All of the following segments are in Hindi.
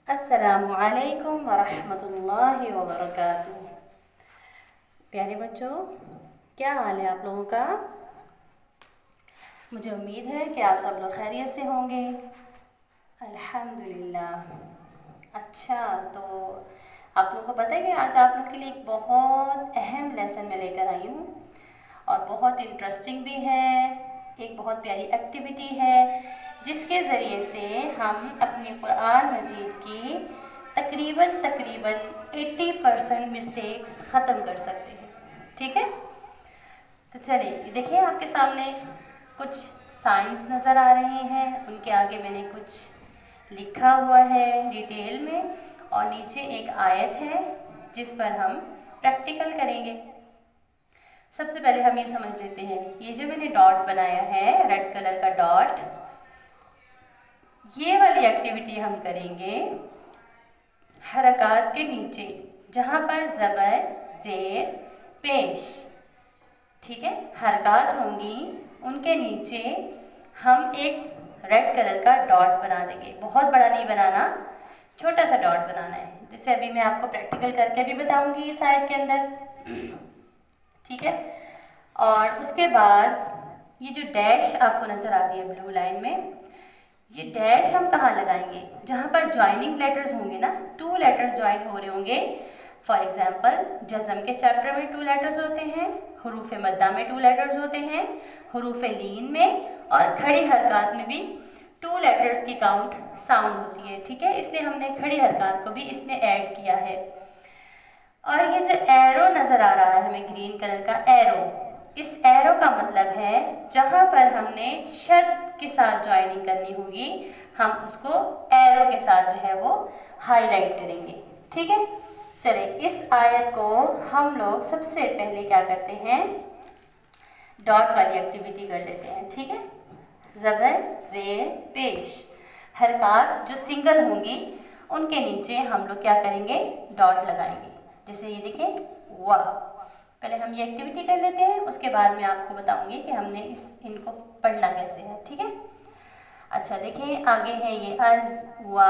अस्सलामु अलैकुम वरहमतुल्लाहि वबरकातुहू। प्यारे बच्चों, क्या हाल है आप लोगों का? मुझे उम्मीद है कि आप सब लोग खैरियत से होंगे। अल्हम्दुलिल्लाह। अच्छा, तो आप लोगों को पता है कि आज आप लोग के लिए एक बहुत अहम लेसन मैं लेकर आई हूँ और बहुत इंटरेस्टिंग भी है। एक बहुत प्यारी एक्टिविटी है जिसके ज़रिए से हम अपनी कुरान मजीद की तकरीबन 80% मिस्टेक्स ख़त्म कर सकते हैं। ठीक है, तो चलिए देखिए, आपके सामने कुछ साइंस नज़र आ रहे हैं, उनके आगे मैंने कुछ लिखा हुआ है डिटेल में और नीचे एक आयत है जिस पर हम प्रैक्टिकल करेंगे। सबसे पहले हम ये समझ लेते हैं, ये जो मैंने डॉट बनाया है, रेड कलर का डॉट, ये वाली एक्टिविटी हम करेंगे हरकत के नीचे जहाँ पर ज़बर ज़ेर पेश, ठीक है, हरकत होंगी, उनके नीचे हम एक रेड कलर का डॉट बना देंगे। बहुत बड़ा नहीं बनाना, छोटा सा डॉट बनाना है, जिसे अभी मैं आपको प्रैक्टिकल करके भी बताऊंगी इस आयत के अंदर। ठीक है, और उसके बाद ये जो डैश आपको नज़र आ रही है ब्लू लाइन में, ये डैश हम कहाँ लगाएंगे? जहाँ पर ज्वाइनिंग लेटर्स होंगे ना, 2 लेटर्स ज्वाइन हो रहे होंगे। फॉर एग्जाम्पल, जज़म के चैप्टर में 2 लेटर्स होते हैं, हुरूफ मद्दा में 2 लेटर्स होते हैं, हुरूफ लीन में और खड़ी हरकत में भी 2 लेटर्स की काउंट साउंड होती है। ठीक है, इसलिए हमने खड़ी हरकत को भी इसमें ऐड किया है। और ये जो एरो नज़र आ रहा है हमें ग्रीन कलर का एरो, इस एरो का मतलब है जहाँ पर हमने शद के साथ ज्वाइनिंग करनी होगी, हम उसको एरो के साथ जो है वो हाईलाइट करेंगे। ठीक है, चलिए इस आयत को हम लोग सबसे पहले क्या करते हैं, डॉट वाली एक्टिविटी कर लेते हैं। ठीक है, ज़बर ज़ेर पेश, हरकत जो सिंगल होंगी उनके नीचे हम लोग क्या करेंगे, डॉट लगाएंगे। जैसे ये देखें, वाह। पहले हम ये एक्टिविटी कर लेते हैं, उसके बाद मैं आपको बताऊंगी कि हमने इनको पढ़ना कैसे है। ठीक है, अच्छा देखें, आगे है ये अज़ वा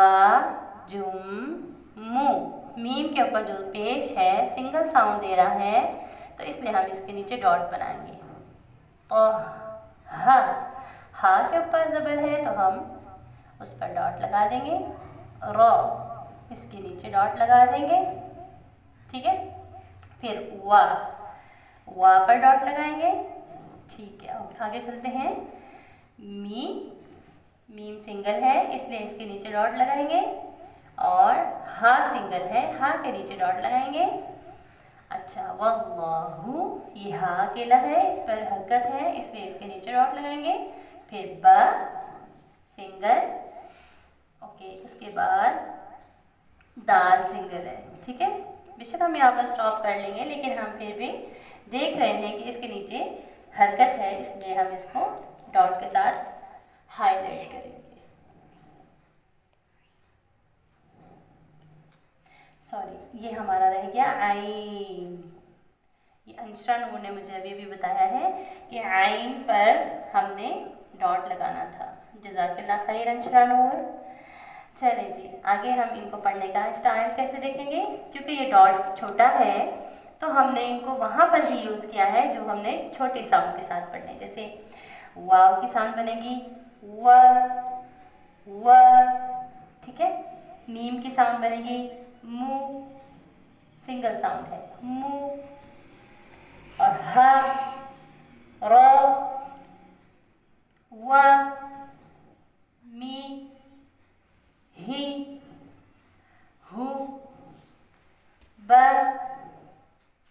जुम मु, मीम के ऊपर जो पेश है सिंगल साउंड दे रहा है, तो इसलिए हम इसके नीचे डॉट बनाएंगे। और हा के ऊपर ज़बर है तो हम उस पर डॉट लगा देंगे। रॉ, इसके नीचे डॉट लगा देंगे। ठीक है, फिर वा पर डॉट लगाएंगे। ठीक है, आगे चलते हैं। मीम सिंगल है इसलिए इसके नीचे डॉट लगाएंगे, और हा सिंगल है, हा के नीचे डॉट लगाएंगे। अच्छा, वल्लाहु, ये हा अकेला है, इस पर हरकत है इसलिए इसके नीचे डॉट लगाएंगे। फिर बा सिंगल, ओके, उसके बाद दाल सिंगल है। ठीक है, बेशक हम यहाँ पर स्टॉप कर लेंगे, लेकिन हम फिर भी देख रहे हैं कि इसके नीचे हरकत है, इसलिए हम इसको डॉट के साथ हाईलाइट करेंगे। सॉरी, ये हमारा रह गया आइन। ये अंशरा नूर ने मुझे अभी बताया है कि आइन पर हमने डॉट लगाना था। जज़ाकल्लाह खैर अंशरा नूर। चले जी, आगे हम इनको पढ़ने का स्टाइल कैसे देखेंगे, क्योंकि ये डॉट छोटा है तो हमने इनको वहाँ पर ही यूज़ किया है जो हमने छोटी साउंड के साथ पढ़ने। जैसे वाव की साउंड बनेगी व, ठीक है, मीम की साउंड बनेगी मु, सिंगल साउंड है मु, और हा, रो, व, मी, ही, हु, ब,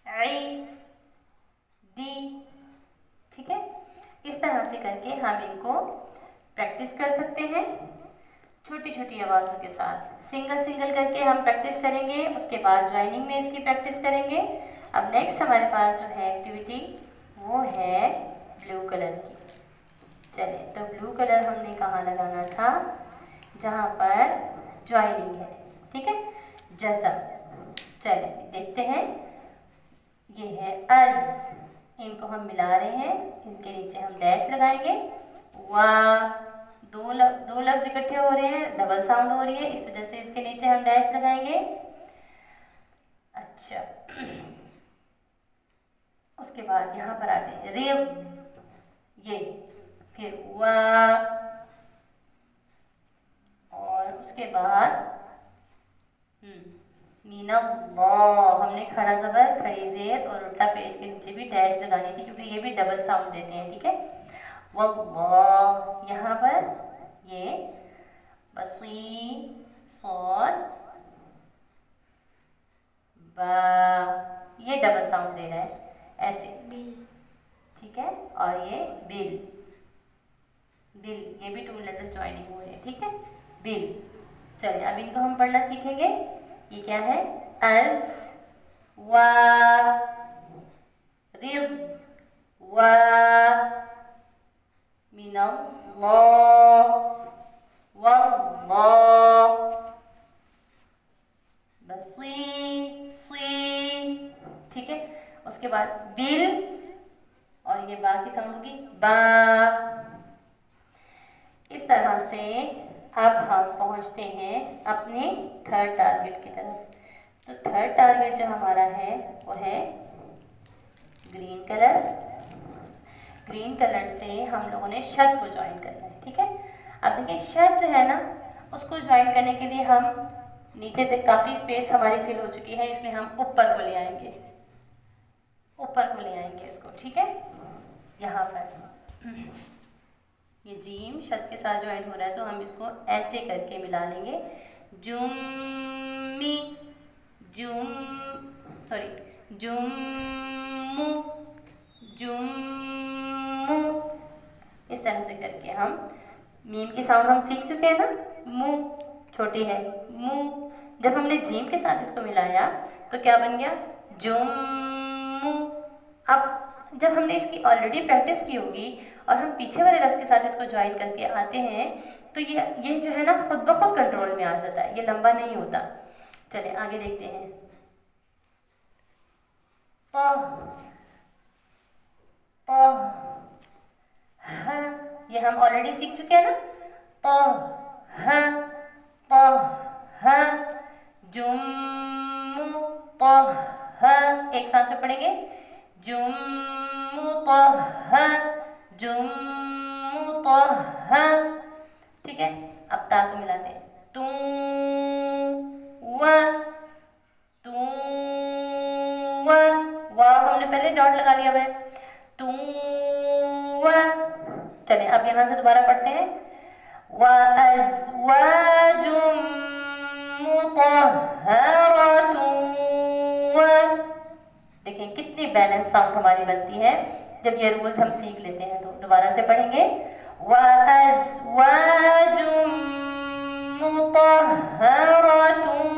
आई, दी। ठीक है, इस तरह से करके हम इनको प्रैक्टिस कर सकते हैं छोटी छोटी आवाज़ों के साथ। सिंगल सिंगल करके हम प्रैक्टिस करेंगे, उसके बाद ज्वाइनिंग में इसकी प्रैक्टिस करेंगे। अब नेक्स्ट हमारे पास जो है एक्टिविटी, वो है ब्लू कलर की। चलिए, तो ब्लू कलर हमने कहाँ लगाना था, जहाँ पर ज्वाइनिंग है। ठीक है, जज़म। चलिए देखते हैं, ये है अज़, इनको हम मिला रहे हैं, इनके नीचे हम डैश लगाएंगे। वा, दो लफ्ज़ इकट्ठे हो रहे हैं, डबल साउंड हो रही है, इस वजह से इसके नीचे हम डैश लगाएंगे। अच्छा, उसके बाद यहाँ पर आ जाए रिग, ये, फिर वा, और उसके बाद मीनल्लाह, हमने खड़ा ज़बर, खड़ी ज़ेर और उल्टा पेश के नीचे भी डैश लगानी थी क्योंकि ये भी डबल साउंड देते हैं, ठीक है। वल्लाह, यहाँ पर ये बसी, सौद, बा, ये डबल साउंड दे रहा है ऐसे, ठीक है। और ये बिल, ये भी 2 लेटर ज्वाइनिंग हो रहे हैं, ठीक है, बिल। चलिए अब इनको हम पढ़ना सीखेंगे। ये क्या है? अज, वा, रिद, वा, मिनल्लाह, वल्लाह, बसी, सी, ठीक है। उसके बाद बिल, और ये बा की साउंड होगी बा। इस तरह से अब हम पहुंचते हैं अपने थर्ड टारगेट की तरफ। तो थर्ड टारगेट जो हमारा है वो है ग्रीन कलर। ग्रीन कलर से हम लोगों ने शद को ज्वाइन करना है, ठीक है। अब देखिए शद जो है ना, उसको ज्वाइन करने के लिए हम नीचे तक काफ़ी स्पेस हमारी फिल हो चुकी है, इसलिए हम ऊपर को ले आएंगे, इसको, ठीक है। यहाँ पर ये जीम शद के साथ ज्वाइन हो रहा है तो हम इसको ऐसे करके मिला लेंगे। जुम्मी, जुम्मू, जुम्मू, इस तरह से करके हम मीम की साउंड हम सीख चुके हैं ना, मु छोटी है, मु। जब हमने जीम के साथ इसको मिलाया तो क्या बन गया? जुम्मू। अब जब हमने इसकी ऑलरेडी प्रैक्टिस की होगी और हम पीछे वाले लफ्ज़ के साथ इसको ज्वाइन करके आते हैं तो ये जो है ना खुद ब खुद कंट्रोल में आ जाता है, ये लंबा नहीं होता। चलिए आगे देखते हैं। ये हम ऑलरेडी सीख चुके हैं ना। जुम्मू, एक सांस में पढ़ेंगे, जुम्मू, ठीक है। अब ता को मिलाते हैं, तू, वा हमने पहले डॉट लगा लिया है, तू, चलिए अब यहाँ से दोबारा पढ़ते हैं। वअज़वाजुम मुतहहरतुन, देखिए कितनी बैलेंस साउंड हमारी बनती है जब ये रूल्स हम सीख लेते हैं। तो दोबारा से पढ़ेंगे, वअज़वाजुम मुतहहरतुन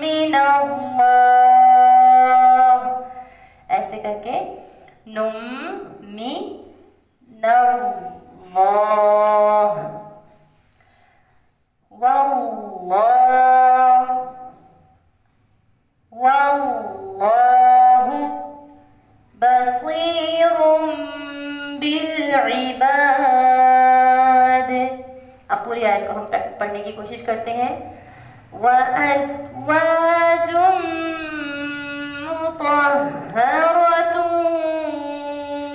मिनल्लाह, ऐसे करके नुम मी नल्लाह, वल्लाह, वल्लाहु बसीरुम बिल-इबाद। अब पूरी आयत को हम पढ़ने की कोशिश करते हैं। वअज़वाजुम मुतहहरतुन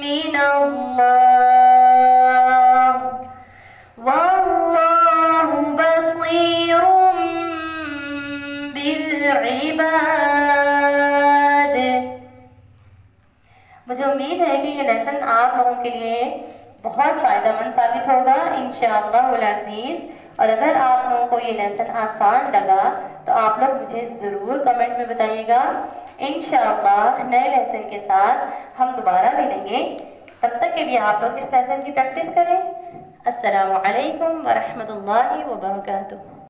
मिनल्लाह, वल्लाहु बसीरुम बिल-इबाद। मुझे उम्मीद है कि ये लेसन आप लोगों के लिए बहुत फ़ायदेमंद साबित होगा इंशाअल्लाहुल अज़ीज़। और अगर आप लोगों को ये लेसन आसान लगा तो आप लोग मुझे ज़रूर कमेंट में बताइएगा। इंशाअल्लाह नए लेसन के साथ हम दोबारा मिलेंगे। तब तक के लिए आप लोग इस लेसन की प्रैक्टिस करें। अस्सलामु अलैकुम व रहमतुल्लाहि व बरकातुहू।